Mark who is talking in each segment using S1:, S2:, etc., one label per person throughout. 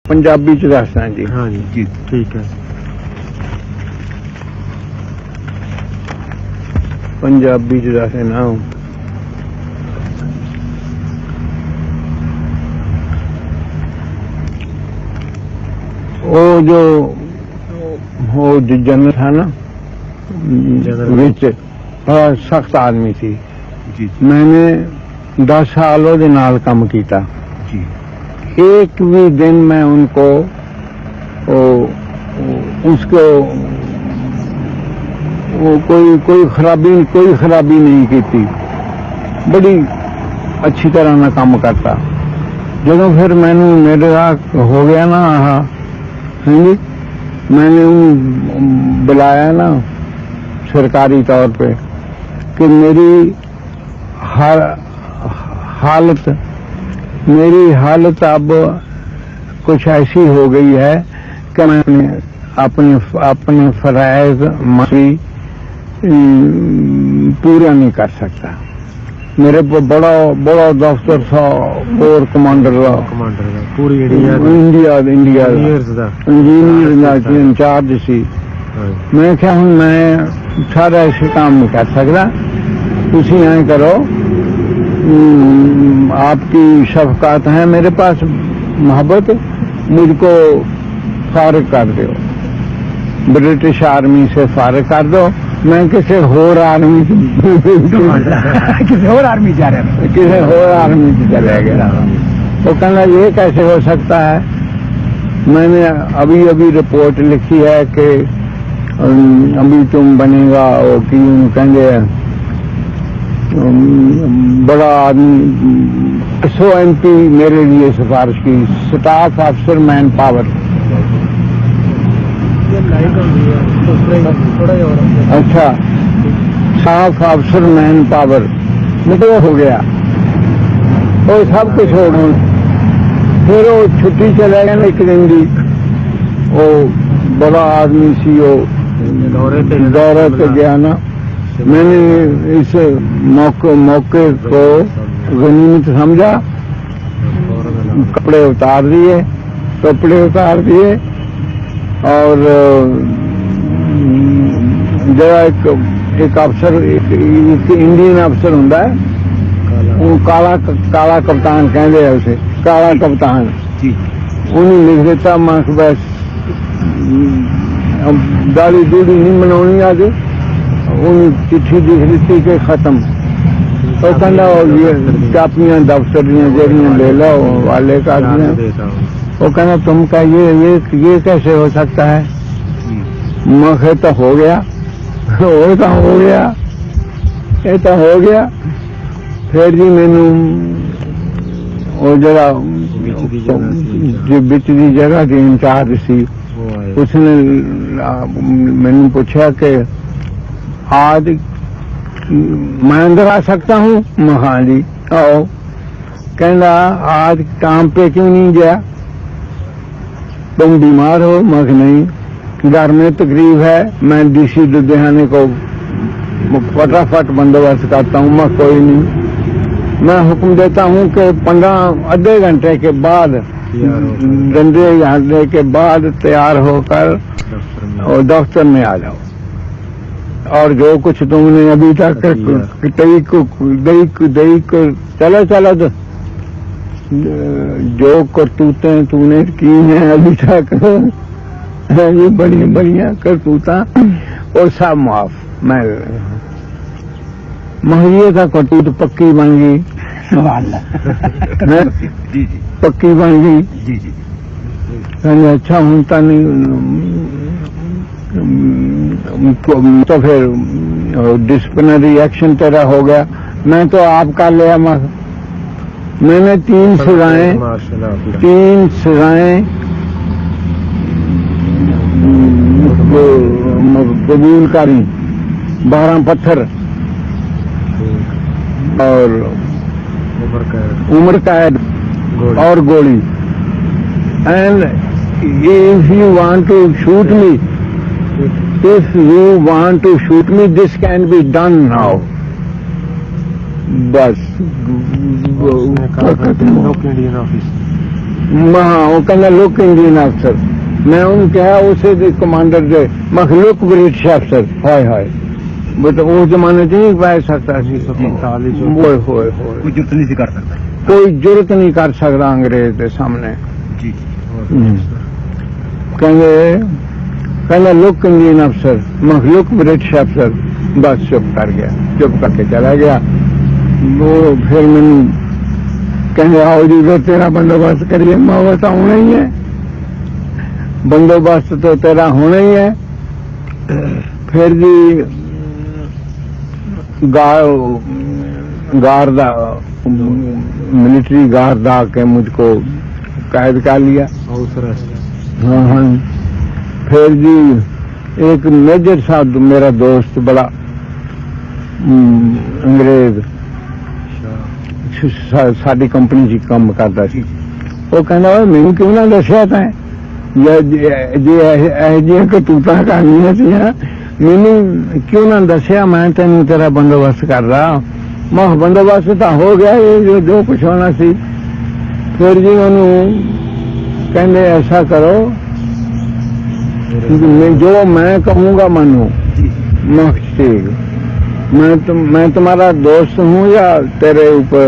S1: पंजाबी च दसदा जी।
S2: हाँ जी
S1: जी
S2: ठीक है।
S1: पंजाबी च दस ना वो जो जनरल था ना विच सख्त आदमी थी
S2: जी
S1: मैंने 10 साल ਉਹਦੇ ਨਾਲ ਕੰਮ ਕੀਤਾ
S2: जी
S1: एक भी दिन मैं उनको उसको कोई खराबी नहीं की थी। बड़ी अच्छी तरह ना काम करता। ਜਦੋਂ फिर मैंने मेरे हो गया ना जी मैंने उन्हें बुलाया ना सरकारी तौर पे कि मेरी मेरी हालत अब कुछ ऐसी हो गई है कि मैं अपने फराइज पूरा नहीं कर सकता। मेरे को बड़ा दफ्तर था कोर कमांडर का
S2: पूरी इंडिया
S1: इंजीनियर इंचार्ज सी। मैं क्या हूँ मैं सारा ऐसे काम नहीं कर सकता। तुसी ऐ करो आपकी शफकात है मेरे पास मोहब्बत मुझको फारिग कर दो ब्रिटिश आर्मी से फारिग कर दो। मैं किसी होर आर्मी किसी होर आर्मी जा रहा किसी होर आर्मी से चले गया। तो कहना ये कैसे हो सकता है। मैंने अभी रिपोर्ट लिखी है कि अभी तुम बनेगा वो कि कहेंगे बड़ा आदमी SOMP मेरे लिए सिफारिश की स्टाफ अफसर मैन पावर। अच्छा स्टाफ अफसर मैन पावर मतलब हो गया वो सब कुछ हो गया। फिर वो छुट्टी चला गया ना एक दिन की वो बड़ा आदमी सी वो दौरे पे गया ना। मैंने इस मौके को गनीमत समझा। कपड़े उतार दिए और जरा एक अफसर एक इंडियन अफसर होंदा है वो काला कप्तान कहते हैं उसे काला कप्तान उन्हें लिख देता मैं बस दाढ़ी दूढ़ी नहीं बनानी आज उन्हें चिट्ठी लिख दी कि खत्म। तो कहना कापियां दफ्तर जरिए ले लो वाले का वो कहना तुम का ये कैसे हो सकता है। मैं तो हो गया ये तो हो गया। फिर जी मैनू वो जरा बिच की जगह की इंचार्ज सी उसने मैनू पूछा कि आज मैं अंदर आ सकता हूँ। मैं हाँ जी आओ। कहना आज काम पे क्यों नहीं गया तुम बीमार हो। मैं नहीं घर में तकलीफ है मैं DC लुधियाने को फटाफट बंदोबस्त करता हूँ। मैं कोई नहीं मैं हुक्म देता हूँ कि 15 आधे घंटे के बाद डंडे हारने के बाद तैयार होकर और दफ्तर में आ जाओ और जो कुछ तुमने अभी तक दई को चलो तो जो करतूतें तूने की हैं अभी तक ये बढ़िया करतूता और सब माफ। मैं ये था करतूत पक्की बन गई पक्की बन गई। अच्छा हूं तो तो फिर डिसिप्लिनरी एक्शन तेरा हो गया। मैं तो आपका लिया मैंने 3 सजाएं कबूल करी 12 पत्थर और उम्र कैद और गोली। And if you want to shoot me this can be done now. बस
S2: इंडियन ऑफिस
S1: ਉਹ ਕਹਿੰਦਾ ਲੁੱਕ ਇੰਡੀਅਨ ਅਫਸਰ। ਮੈਂ ਉਹਨੂੰ ਕਿਹਾ ਉਸੇ ਦੇ ਕਮਾਂਡਰ ਦੇ ਮਖਲੂਕ ਬ੍ਰਿਟਿਸ਼ ਅਫਸਰ। ਹਾਏ ਹਾਏ ਮਤਲਬ ਉਸ ਜ਼ਮਾਨੇ 'ਚ ਨਹੀਂ ਪੈ ਸਕਦਾ ਸੀ।
S2: 1945
S1: ਹੋਏ ਹੋਏ ਹੋਏ
S2: ਕੋਈ ਜੁਰਤ ਨਹੀਂ ਸੀ ਕਰ ਸਕਦਾ।
S1: ਕੋਈ ਜੁਰਤ ਨਹੀਂ ਕਰ ਸਕਦਾ ਅੰਗਰੇਜ਼ ਦੇ ਸਾਹਮਣੇ।
S2: ਜੀ
S1: ਕਹਿੰਦਾ ਲੁੱਕ ਇੰਡੀਅਨ ਅਫਸਰ ਮਖਲੂਕ ਬ੍ਰਿਟਿਸ਼ ਅਫਸਰ। ਬਸ ਚੁੱਪ ਕਰ ਗਿਆ, ਚੁੱਪ ਕਰਕੇ ਚਲਾ ਗਿਆ। ਉਹ ਫਿਰ ਮੈਨੂੰ ਕਹਿੰਦੇ आओ जी तो तेरा बंदोबस्त करिए। मैं वो तो होना ही है, बंदोबस्त तो तेरा होना ही है। फिर जी गार्ड मिलिट्री गार्ड आके मुझको कैद कर लिया। हाँ हाँ। फिर जी एक मेजर साहब मेरा दोस्त बड़ा अंग्रेज साडी कंपनी च काम करता सी। वो कहना मैनू क्यों ना दसिया तैं जे एह करतूतां करनियां सी मैनू क्यों ना दसिया, मैं तेनू तेरा बंदोबस्त कर रहा। मैं बंदोबस्त तो हो गया, ये जो कुछ होना सी। फिर जी उन्होंने कहते ऐसा करो जो मैं कहूँगा मानो। मैं ठीक, मैं तुम्हारा दोस्त हूँ या तेरे ऊपर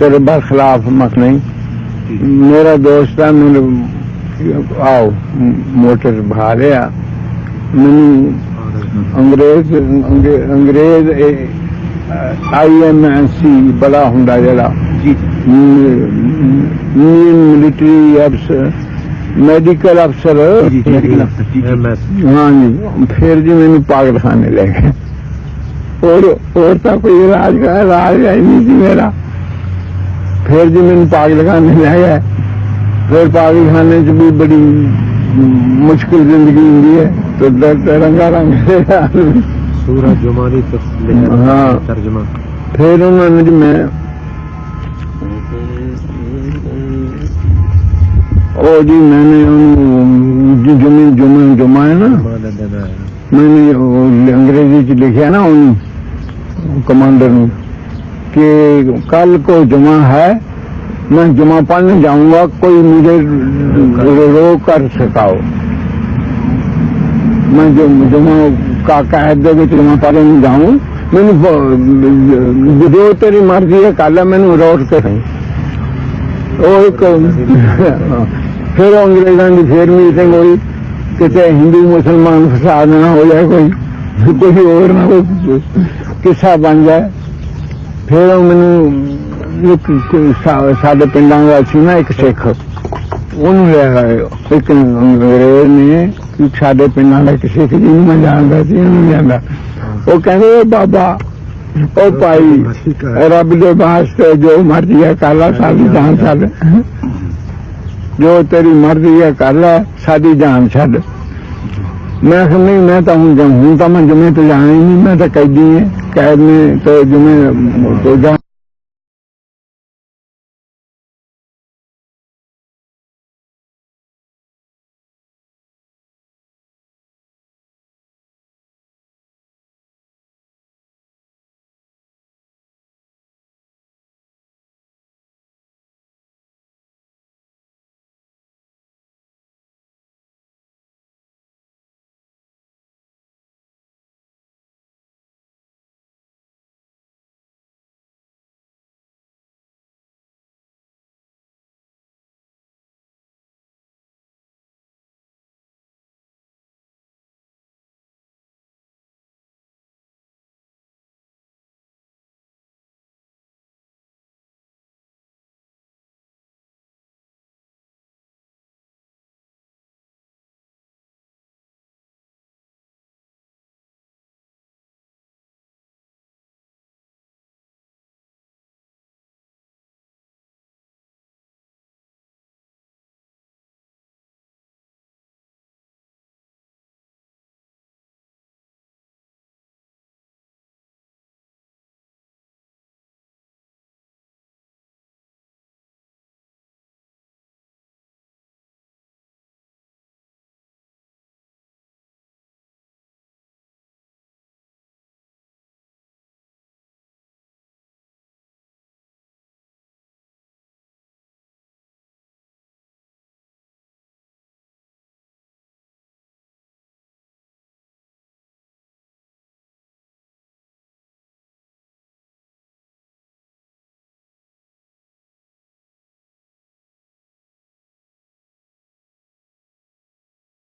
S1: तेरे बरखिलाफ मत नहीं। मेरा दोस्त है, मेरे आओ मोटर बहा लिया। अंग्रेज IMNC बड़ा हुंदा जड़ा मिलिट्री अफसर मेडिकल अफसर। हाँ जी। फिर जी मैंने पागल खाने ले गए और तो कोई इलाज का इलाज है नहीं थी मेरा। फिर जी मैंने पागल खाने ले गए। फिर पागल खाने च भी बड़ी मुश्किल जिंदगी होंगी है। तो रंगा रंग
S2: सूरज जुमानी
S1: हाँ
S2: तर्जमा।
S1: फिर उन्होंने जी मैं जी मैंने जुमा है ना, मैंने अंग्रेजी च लिखा ना उन कमांडर ने कि कल को जुमा है, मैं जुमा पढ़ने जाऊंगा, कोई मुझे रोक कर सकाओ। मैं जुमा का कहद दे जुमा पढ़ने जाऊं, मैंने जो तेरी मर्जी है कल मैंने रोक के फिर अंग्रेजों की फिर मीटिंग हुई कि हिंदू मुसलमान फसाद ना हो जाए, कोई और ना कोई किस्सा बन जाए। फिर मैनू साडे पिंडां दा सी ना एक सिख, उन्होंने ले आए। एक अंग्रेज ने साडे पिंडां दा एक सिख जी मैं जानता सी, जाना। वो कहते बाबा ओ भाई रब दे वास्ते जो मर्जी है कर ला, साडी जान छड्ड, जो तेरी मर्जी है कर ला, साडी जान छड्ड। मैं नहीं, मैं तो हूँ तो मैं जुमे तो जाना ही नहीं, मैं तो कैदी है, कैद में तो जुमे तो जा